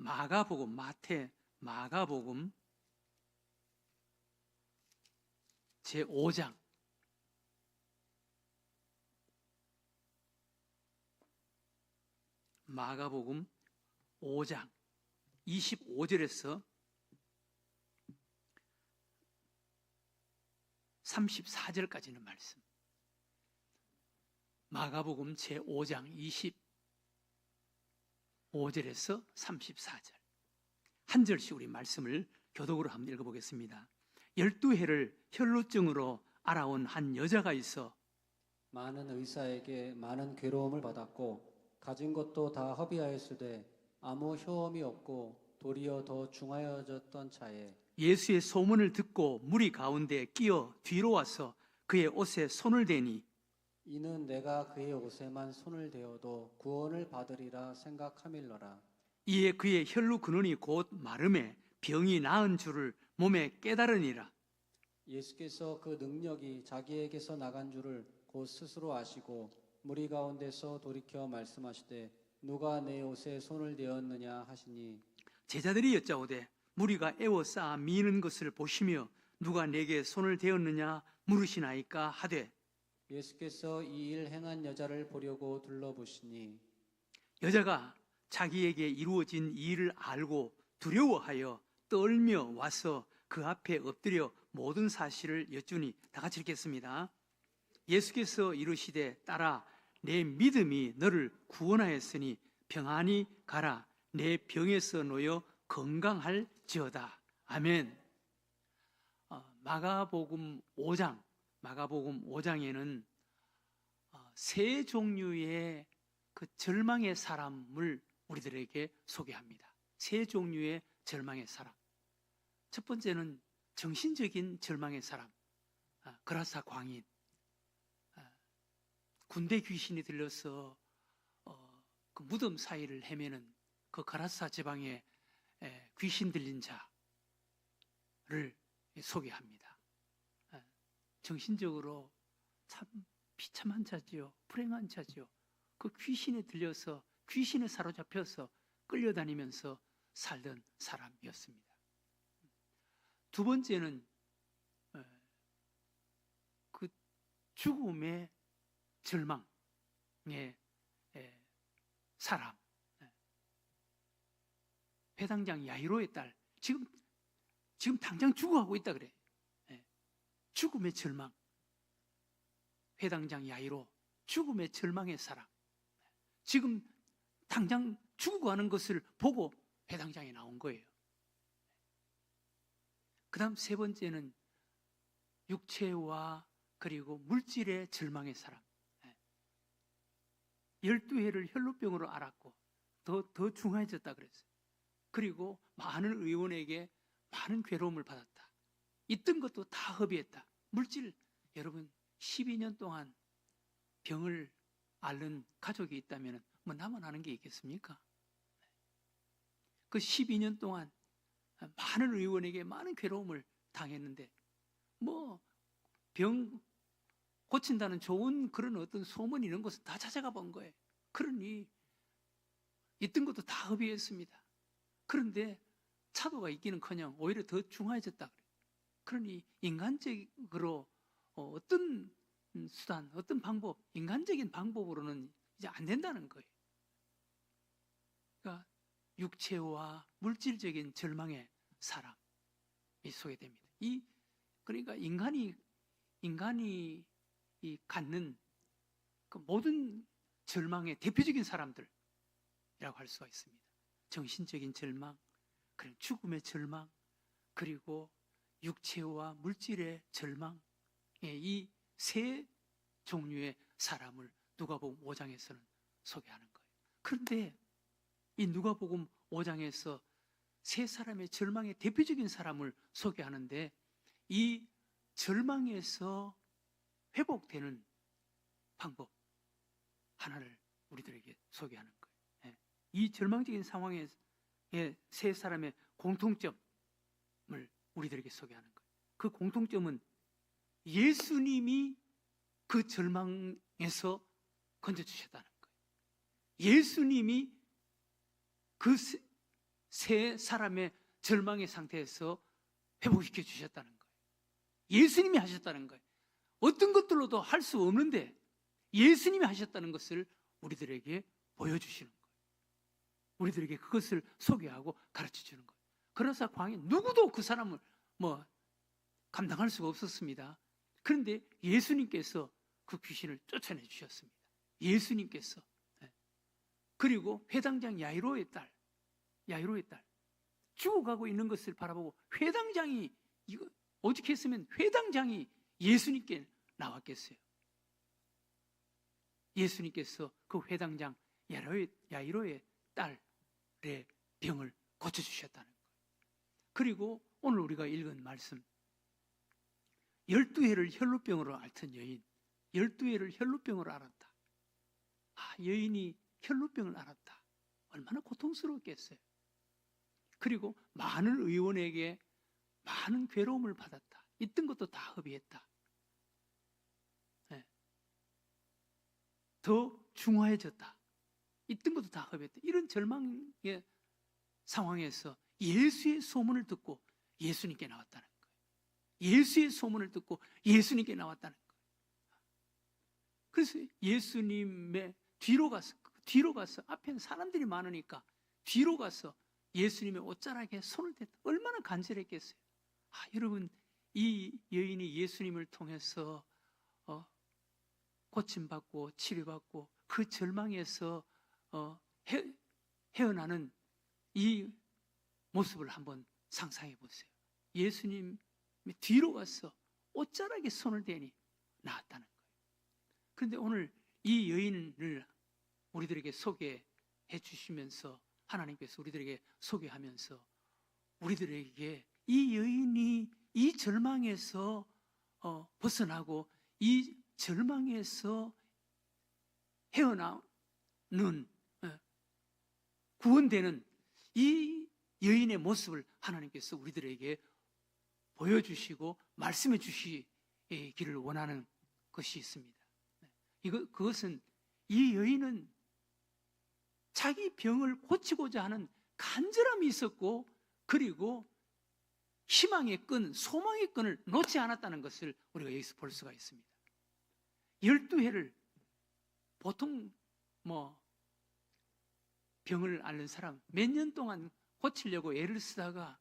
마가복음, 마태, 마가복음 제5장 마가복음 5장 25절에서 34절까지는 말씀. 마가복음 제5장 25절에서 34절. 한 절씩 우리 말씀을 교독으로 한번 읽어보겠습니다. 12해를 혈루증으로 알아온 한 여자가 있어 많은 의사에게 많은 괴로움을 받았고 가진 것도 다 허비하였으되 아무 효험이 없고 도리어 더 중하여졌던 차에 예수의 소문을 듣고 무리 가운데 끼어 뒤로 와서 그의 옷에 손을 대니 이는 내가 그의 옷에만 손을 대어도 구원을 받으리라 생각함일러라. 이에 그의 혈루 근원이 곧 마름에 병이 나은 줄을 몸에 깨달으니라. 예수께서 그 능력이 자기에게서 나간 줄을 곧 스스로 아시고 무리 가운데서 돌이켜 말씀하시되 누가 내 옷에 손을 대었느냐 하시니 제자들이 여짜오되 무리가 애워싸 미는 것을 보시며 누가 내게 손을 대었느냐 물으시나이까 하되 예수께서 이 일 행한 여자를 보려고 둘러보시니 여자가 자기에게 이루어진 이 일을 알고 두려워하여 떨며 와서 그 앞에 엎드려 모든 사실을 여쭈니 다 같이 읽겠습니다. 예수께서 이르시되 딸아 내 믿음이 너를 구원하였으니 평안히 가라. 내 병에서 놓여 건강할지어다. 아멘. 마가복음 5장에는 세 종류의 그 절망의 사람을 우리들에게 소개합니다. 세 종류의 절망의 사람. 첫 번째는 정신적인 절망의 사람, 그라사 광인. 군대 귀신이 들려서 그 무덤 사이를 헤매는 그 가라사 지방에 귀신 들린 자를 소개합니다. 정신적으로 참 비참한 자지요, 불행한 자지요. 그 귀신에 들려서 귀신에 사로잡혀서 끌려다니면서 살던 사람이었습니다. 두 번째는 그 죽음의 절망의 사람, 회당장 야이로의 딸, 지금 당장 죽어가고 있다 그래. 죽음의 절망, 회당장 야이로, 죽음의 절망의 사람. 지금 당장 죽어가는 것을 보고 회당장에 나온 거예요. 그 다음 세 번째는 육체와 그리고 물질의 절망의 사람. 12해를 혈루병으로 앓았고 더 중해졌다 그랬어요. 그리고 많은 의원에게 많은 괴로움을 받았다. 있던 것도 다 허비했다. 물질, 여러분 12년 동안 병을 앓는 가족이 있다면 뭐 나만 아는 게 있겠습니까? 그 12년 동안 많은 의원에게 많은 괴로움을 당했는데 뭐 병 고친다는 좋은 그런 어떤 소문 이런 것은 다 찾아가 본 거예요. 그러니 있던 것도 다 허비했습니다. 그런데 차도가 있기는커녕 오히려 더 중화해졌다 그래요. 그러니 인간적으로 어떤 수단, 어떤 방법, 인간적인 방법으로는 이제 안 된다는 거예요. 그러니까 육체와 물질적인 절망의 사람이 소개됩니다. 그러니까 인간이 갖는 그 모든 절망의 대표적인 사람들이라고 할 수가 있습니다. 정신적인 절망, 그리고 죽음의 절망, 그리고 육체와 물질의 절망, 이 세 종류의 사람을 누가복음 5장에서는 소개하는 거예요. 그런데 이 누가복음 5장에서 세 사람의 절망의 대표적인 사람을 소개하는데 이 절망에서 회복되는 방법 하나를 우리들에게 소개하는 거예요. 이 절망적인 상황에 세 사람의 공통점을 우리들에게 소개하는 거예요. 그 공통점은 예수님이 그 절망에서 건져주셨다는 거예요. 예수님이 그 세 사람의 절망의 상태에서 회복시켜 주셨다는 거예요. 예수님이 하셨다는 거예요. 어떤 것들로도 할 수 없는데 예수님이 하셨다는 것을 우리들에게 보여주시는 거예요. 우리들에게 그것을 소개하고 가르쳐 주는 거예요. 그래서 광야 누구도 그 사람을 감당할 수가 없었습니다. 그런데 예수님께서 그 귀신을 쫓아내 주셨습니다. 예수님께서. 그리고 회당장 야이로의 딸 죽어가고 있는 것을 바라보고 회당장이 오죽했으면 회당장이 예수님께 나왔겠어요. 예수님께서 그 회당장 야이로의 딸의 병을 고쳐주셨다는 거예요. 그리고 오늘 우리가 읽은 말씀 12해를 혈루병으로 앓던 여인 12해를 혈루병으로 앓았다. 여인이 혈루병을 앓았다. 얼마나 고통스러웠겠어요. 그리고 많은 의원에게 많은 괴로움을 받았다. 있던 것도 다 허비했다. 더 중화해졌다. 있던 것도 다 허비했다. 이런 절망의 상황에서 예수의 소문을 듣고 예수님께 나왔다는 거예요. 예수의 소문을 듣고 예수님께 나왔다는 거예요. 그래서 예수님의 뒤로 가서 앞에는 사람들이 많으니까 뒤로 가서 예수님의 옷자락에 손을 댔다. 얼마나 간절했겠어요. 여러분, 이 여인이 예수님을 통해서 고침받고 치료받고 그 절망에서 헤어나는 이 모습을 한번 상상해 보세요. 예수님이 뒤로 가서 옷자락에 손을 대니 나았다는 거예요. 그런데 오늘 이 여인을 우리들에게 소개해 주시면서 하나님께서 우리들에게 소개하면서 우리들에게 이 여인이 이 절망에서 벗어나고 이 절망에서 헤어나는 구원되는 이 여인의 모습을 하나님께서 우리들에게 보여주시고 말씀해 주시기를 원하는 것이 있습니다. 그것은 이 여인은 자기 병을 고치고자 하는 간절함이 있었고 그리고 희망의 끈, 소망의 끈을 놓지 않았다는 것을 우리가 여기서 볼 수가 있습니다. 12해를 보통 병을 앓는 사람 몇 년 동안 고치려고 애를 쓰다가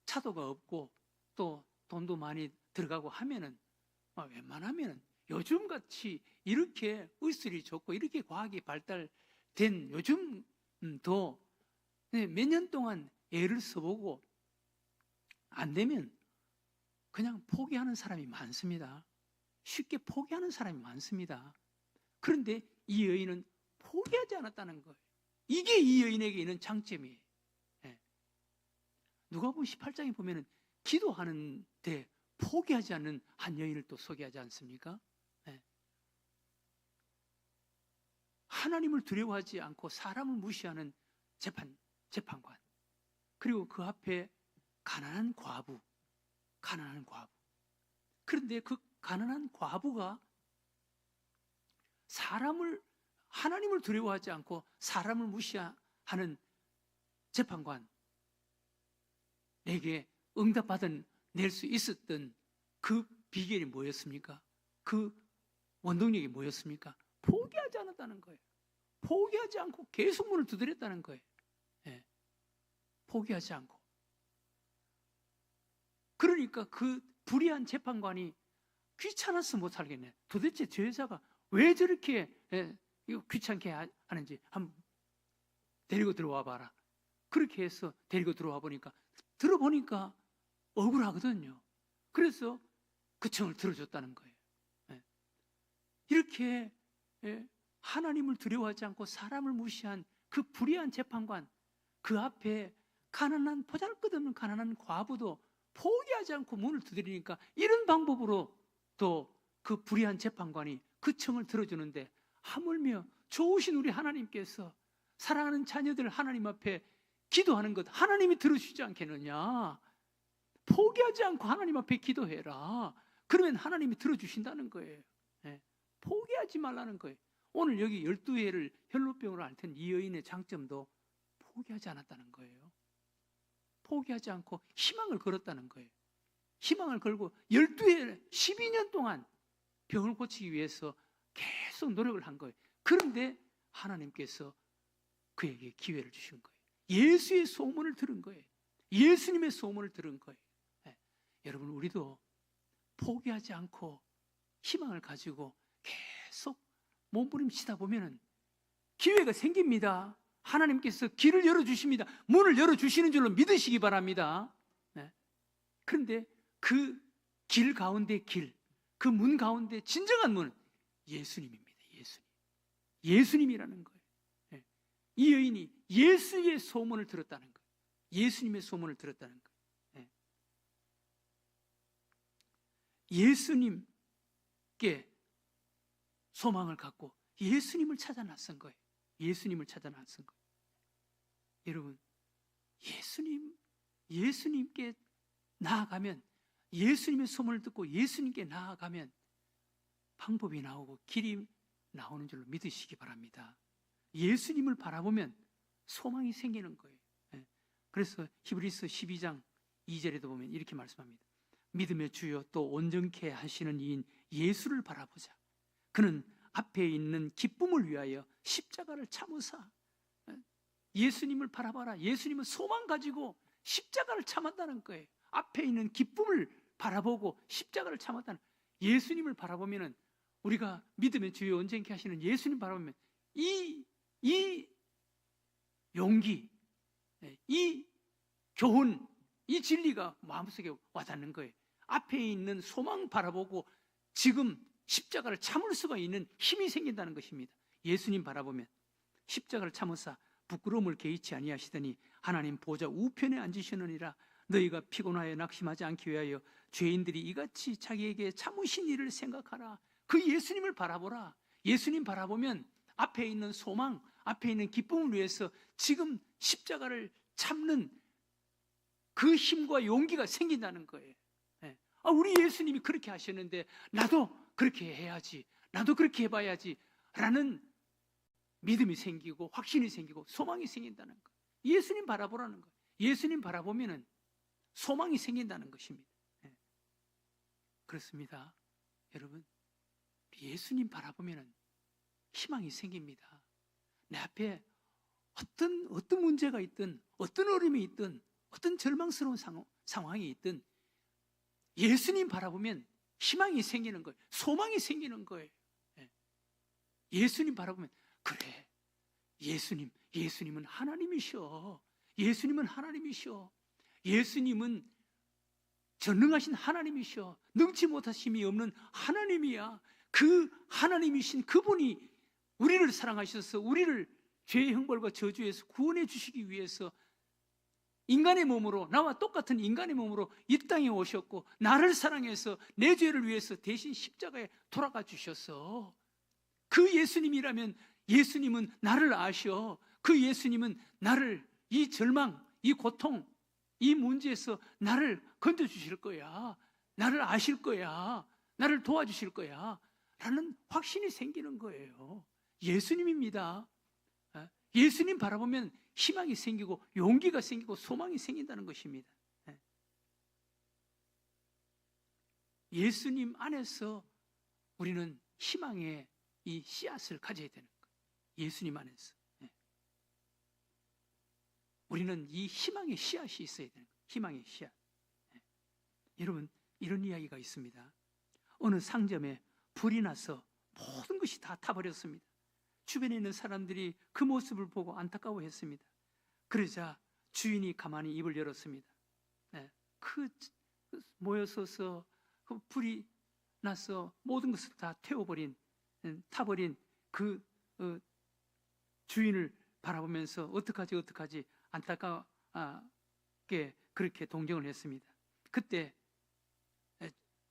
차도가 없고 또 돈도 많이 들어가고 하면은 웬만하면은 요즘같이 이렇게 의술이 좋고 이렇게 과학이 발달된 요즘도 몇 년 동안 애를 써보고 안 되면 그냥 포기하는 사람이 많습니다. 쉽게 포기하는 사람이 많습니다. 그런데 이 여인은 포기하지 않았다는 거예요. 이게 이 여인에게 있는 장점이에요. 누가복음 18장에 보면은 기도하는데 포기하지 않는 한 여인을 또 소개하지 않습니까? 하나님을 두려워하지 않고 사람을 무시하는 재판관, 그리고 그 앞에 가난한 과부. 그런데 그 가난한 과부가 하나님을 두려워하지 않고 사람을 무시하는 재판관에게 응답받아낼 수 있었던 그 비결이 뭐였습니까? 그 원동력이 뭐였습니까? 포기하지 않았다는 거예요. 포기하지 않고 계속 문을 두드렸다는 거예요. 포기하지 않고. 그러니까 그 불의한 재판관이 귀찮아서 못 살겠네. 도대체 저 여자가 왜 저렇게 이거 귀찮게 하는지 한번 데리고 들어와 봐라. 그렇게 해서 데리고 들어와 들어보니까 억울하거든요. 그래서 그 청을 들어줬다는 거예요. 이렇게 하나님을 두려워하지 않고 사람을 무시한 그 불의한 재판관, 그 앞에 보잘것없는 가난한 과부도 포기하지 않고 문을 두드리니까 이런 방법으로 또 그 불의한 재판관이 그 청을 들어주는데 하물며 좋으신 우리 하나님께서 사랑하는 자녀들 하나님 앞에 기도하는 것 하나님이 들어주지 않겠느냐. 포기하지 않고 하나님 앞에 기도해라. 그러면 하나님이 들어주신다는 거예요. 포기하지 말라는 거예요. 오늘 여기 12해를 혈루병으로 앓던 이 여인의 장점도 포기하지 않았다는 거예요. 포기하지 않고 희망을 걸었다는 거예요. 희망을 걸고 12해, 12년 동안 병을 고치기 위해서 계속 노력을 한 거예요. 그런데 하나님께서 그에게 기회를 주신 거예요. 예수의 소문을 들은 거예요. 예수님의 소문을 들은 거예요. 네. 여러분, 우리도 포기하지 않고 희망을 가지고 계속 몸부림치다 보면은 기회가 생깁니다. 하나님께서 길을 열어주십니다. 문을 열어주시는 줄로 믿으시기 바랍니다. 네. 그런데 그 길 가운데 그 문 가운데 진정한 문은 예수님입니다. 예수님이라는 거예요. 네. 이 여인이 예수의 소문을 들었다는 거예요. 예수님의 소문을 들었다는 거예요. 네. 예수님께 소망을 갖고 예수님을 찾아 나선 거예요. 예수님을 찾아 나선 거예요. 여러분, 예수님께 나아가면, 예수님의 소문을 듣고 예수님께 나아가면 방법이 나오고 길이 나오는 줄로 믿으시기 바랍니다. 예수님을 바라보면 소망이 생기는 거예요. 그래서 히브리서 12장 2절에도 보면 이렇게 말씀합니다. 믿음의 주요 또 온전케 하시는 이인 예수를 바라보자. 그는 앞에 있는 기쁨을 위하여 십자가를 참으사. 예수님을 바라봐라. 예수님은 소망 가지고 십자가를 참았다는 거예요. 앞에 있는 기쁨을 바라보고 십자가를 참았다는 거예요. 예수님을 바라보면은, 우리가 믿음의 주요 온전케 하시는 예수님 바라보면 이 용기, 이 교훈, 이 진리가 마음속에 와닿는 거예요. 앞에 있는 소망 바라보고 지금 십자가를 참을 수가 있는 힘이 생긴다는 것입니다. 예수님 바라보면 십자가를 참으사 부끄러움을 개의치 아니하시더니 하나님 보좌 우편에 앉으시느니라. 너희가 피곤하여 낙심하지 않기 위하여 죄인들이 이같이 자기에게 참으신 일을 생각하라. 그 예수님을 바라보라. 예수님 바라보면 앞에 있는 소망, 앞에 있는 기쁨을 위해서 지금 십자가를 참는 그 힘과 용기가 생긴다는 거예요. 우리 예수님이 그렇게 하셨는데 나도 그렇게 해야지, 나도 그렇게 해봐야지 라는 믿음이 생기고 확신이 생기고 소망이 생긴다는 거예요. 예수님 바라보라는 거예요. 예수님 바라보면 소망이 생긴다는 것입니다. 그렇습니다. 여러분, 예수님 바라보면 희망이 생깁니다. 내 앞에 어떤 문제가 있든, 어떤 어려움이 있든, 어떤 절망스러운 상황이 있든 예수님 바라보면 희망이 생기는 거예요. 소망이 생기는 거예요. 예수님 바라보면, 그래, 예수님은 하나님이셔. 예수님은 하나님이셔. 예수님은 전능하신 하나님이셔. 능치 못하심이 없는 하나님이야. 그 하나님이신 그분이 우리를 사랑하셔서 우리를 죄의 형벌과 저주에서 구원해 주시기 위해서 인간의 몸으로, 나와 똑같은 인간의 몸으로 이 땅에 오셨고 나를 사랑해서 내 죄를 위해서 대신 십자가에 돌아가 주셔서, 그 예수님이라면 예수님은 나를 아셔. 그 예수님은 나를 이 절망, 이 고통, 이 문제에서 나를 건져주실 거야. 나를 아실 거야. 나를 도와주실 거야 라는 확신이 생기는 거예요. 예수님입니다. 예수님 바라보면 희망이 생기고 용기가 생기고 소망이 생긴다는 것입니다. 예수님 안에서 우리는 희망의 이 씨앗을 가져야 되는 거예요. 예수님 안에서 우리는 이 희망의 씨앗이 있어야 되는 거예요. 희망의 씨앗. 여러분, 이런 이야기가 있습니다. 어느 상점에 불이 나서 모든 것이 다 타버렸습니다. 주변에 있는 사람들이 그 모습을 보고 안타까워했습니다. 그러자 주인이 가만히 입을 열었습니다. 모여서서 그 불이 나서 모든 것을 다 타버린 그 주인을 바라보면서 어떡하지 안타깝게 그렇게 동정을 했습니다. 그때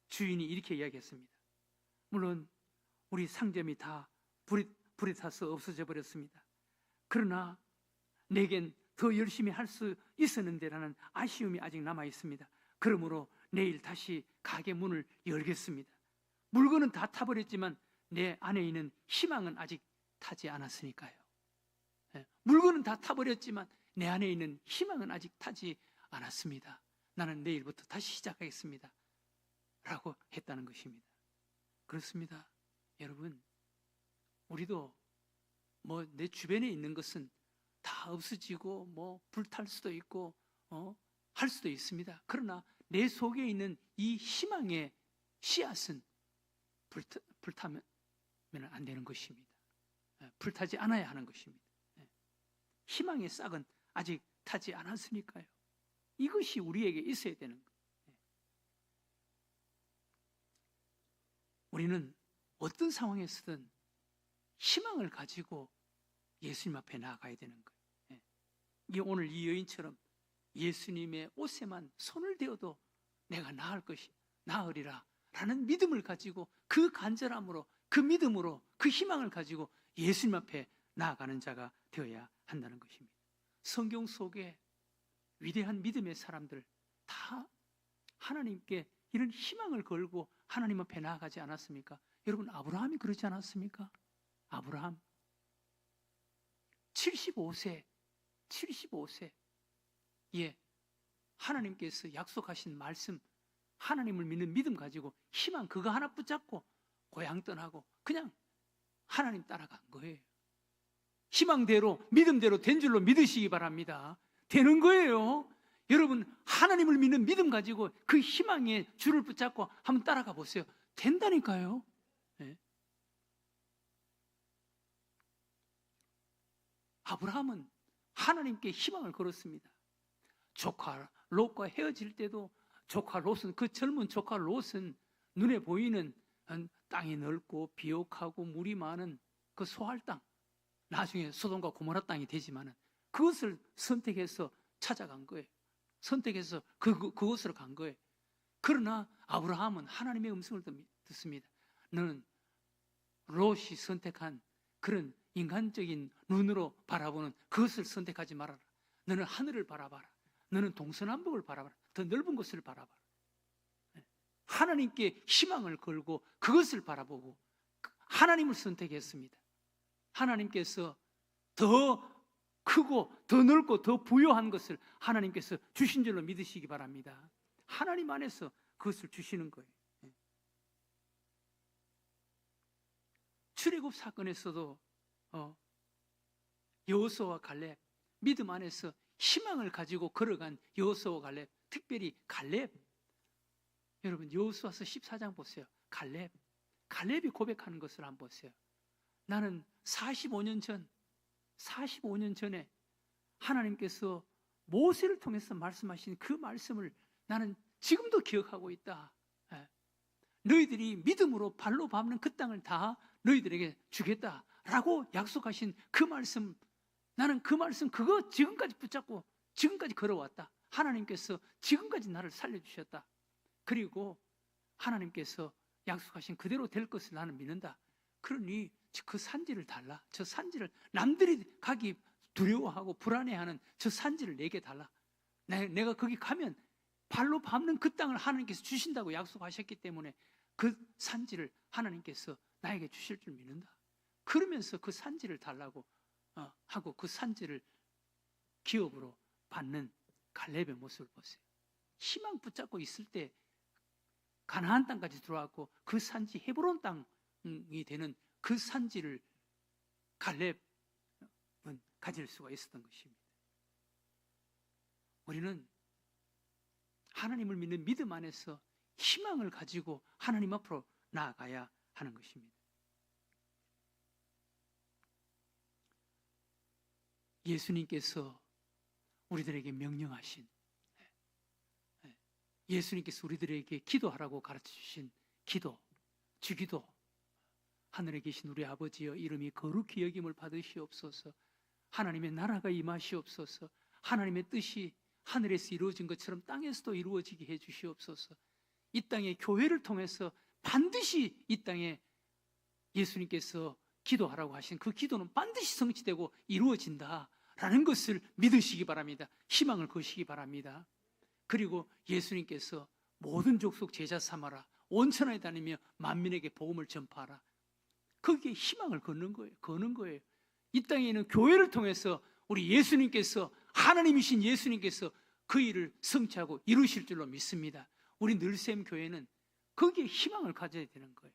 주인이 이렇게 이야기했습니다. 물론 우리 상점이 다 불에 타서 없어져 버렸습니다. 그러나 내겐 더 열심히 할 수 있었는데라는 아쉬움이 아직 남아 있습니다. 그러므로 내일 다시 가게 문을 열겠습니다. 물건은 다 타버렸지만 내 안에 있는 희망은 아직 타지 않았으니까요. 물건은 다 타버렸지만 내 안에 있는 희망은 아직 타지 않았습니다. 나는 내일부터 다시 시작하겠습니다. 라고 했다는 것입니다. 그렇습니다. 여러분, 우리도 뭐 내 주변에 있는 것은 다 없어지고 뭐 불탈 수도 있고 할 수도 있습니다. 그러나 내 속에 있는 이 희망의 씨앗은 불타면 안 되는 것입니다. 불타지 않아야 하는 것입니다. 희망의 싹은 아직 타지 않았으니까요. 이것이 우리에게 있어야 되는 거예요. 우리는 어떤 상황에서든 희망을 가지고 예수님 앞에 나아가야 되는 거예요. 오늘 이 여인처럼 예수님의 옷에만 손을 대어도 내가 나으리라 라는 믿음을 가지고 그 간절함으로, 그 믿음으로, 그 희망을 가지고 예수님 앞에 나아가는 자가 되어야 한다는 것입니다. 성경 속에 위대한 믿음의 사람들 다 하나님께 이런 희망을 걸고 하나님 앞에 나아가지 않았습니까? 여러분, 아브라함이 그러지 않았습니까? 아브라함 75세 예, 하나님께서 약속하신 말씀, 하나님을 믿는 믿음 가지고 희망 그거 하나 붙잡고 고향 떠나고 그냥 하나님 따라간 거예요. 희망대로, 믿음대로 된 줄로 믿으시기 바랍니다. 되는 거예요. 여러분, 하나님을 믿는 믿음 가지고 그 희망의 줄을 붙잡고 한번 따라가 보세요. 된다니까요. 네. 아브라함은 하나님께 희망을 걸었습니다. 조카 롯과 헤어질 때도 조카 롯은, 그 젊은 조카 롯은 눈에 보이는 땅이 넓고 비옥하고 물이 많은 그 소할 땅, 나중에 소돔과 고모라 땅이 되지만은 그것을 선택해서 찾아간 거예요. 선택해서 그곳으로 간 거예요. 그러나 아브라함은 하나님의 음성을 듣습니다. 너는 롯이 선택한 그런 인간적인 눈으로 바라보는 그것을 선택하지 말아라. 너는 하늘을 바라봐라. 너는 동서남북을 바라봐라. 더 넓은 곳을 바라봐라. 하나님께 희망을 걸고 그것을 바라보고 하나님을 선택했습니다. 하나님께서 더 크고 더 넓고 더 부요한 것을 하나님께서 주신 줄로 믿으시기 바랍니다. 하나님 안에서 그것을 주시는 거예요. 출애굽 사건에서도 여호수아와 갈렙, 믿음 안에서 희망을 가지고 걸어간 여호수아와 갈렙, 특별히 갈렙. 여러분, 여호수아서 14장 보세요. 갈렙이 고백하는 것을 한번 보세요. 나는 45년 전에 하나님께서 모세를 통해서 말씀하신 그 말씀을 나는 지금도 기억하고 있다. 너희들이 믿음으로 발로 밟는 그 땅을 다 너희들에게 주겠다라고 약속하신 그 말씀, 나는 그 말씀 그거 지금까지 붙잡고 지금까지 걸어왔다. 하나님께서 지금까지 나를 살려주셨다. 그리고 하나님께서 약속하신 그대로 될 것을 나는 믿는다. 그러니 그 산지를 달라. 저 산지를, 남들이 가기 두려워하고 불안해하는 저 산지를 내게 달라. 내가 거기 가면 발로 밟는 그 땅을 하나님께서 주신다고 약속하셨기 때문에 그 산지를 하나님께서 나에게 주실 줄 믿는다. 그러면서 그 산지를 달라고 하고 그 산지를 기업으로 받는 갈렙의 모습을 보세요. 희망 붙잡고 있을 때 가나안 땅까지 들어왔고 그 산지 헤브론 땅이 되는 그 산지를 갈렙은 가질 수가 있었던 것입니다. 우리는 하나님을 믿는 믿음 안에서 희망을 가지고 하나님 앞으로 나아가야 하는 것입니다. 예수님께서 우리들에게 명령하신, 예수님께서 우리들에게 기도하라고 가르쳐 주신 기도, 주기도, 하늘에 계신 우리 아버지여 이름이 거룩히 여김을 받으시옵소서. 하나님의 나라가 임하시옵소서. 하나님의 뜻이 하늘에서 이루어진 것처럼 땅에서도 이루어지게 해 주시옵소서. 이 땅의 교회를 통해서 반드시 이 땅에 예수님께서 기도하라고 하신 그 기도는 반드시 성취되고 이루어진다라는 것을 믿으시기 바랍니다. 희망을 거시기 바랍니다. 그리고 예수님께서 모든 족속 제자 삼아라, 온 천하에 다니며 만민에게 복음을 전파하라. 거기에 희망을 거는 거예요. 이 땅에 있는 교회를 통해서 우리 예수님께서 하나님이신 예수님께서 그 일을 성취하고 이루실 줄로 믿습니다. 우리 늘샘 교회는 거기에 희망을 가져야 되는 거예요.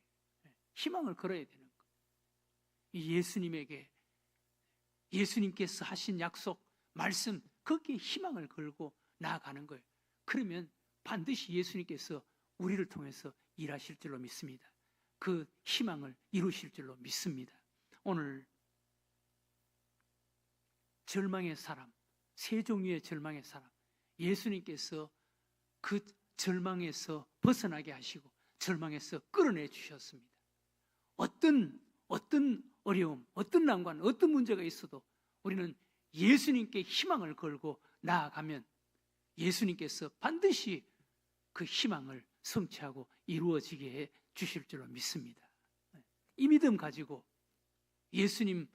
희망을 걸어야 되는 거예요. 이 예수님께서 하신 약속, 말씀, 거기에 희망을 걸고 나아가는 거예요. 그러면 반드시 예수님께서 우리를 통해서 일하실 줄로 믿습니다. 그 희망을 이루실 줄로 믿습니다. 오늘 절망의 사람, 세 종류의 절망의 사람, 예수님께서 그 절망에서 벗어나게 하시고 절망에서 끌어내 주셨습니다. 어떤 어려움, 어떤 난관, 어떤 문제가 있어도 우리는 예수님께 희망을 걸고 나아가면 예수님께서 반드시 그 희망을 성취하고 이루어지게 해 주실 줄로 믿습니다. 이 믿음 가지고 예수님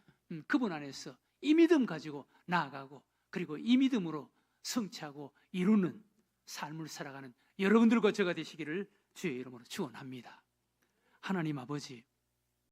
그분 안에서 이 믿음 가지고 나아가고 그리고 이 믿음으로 성취하고 이루는 삶을 살아가는 여러분들과 저가 되시기를 주의 이름으로 축원합니다. 하나님 아버지,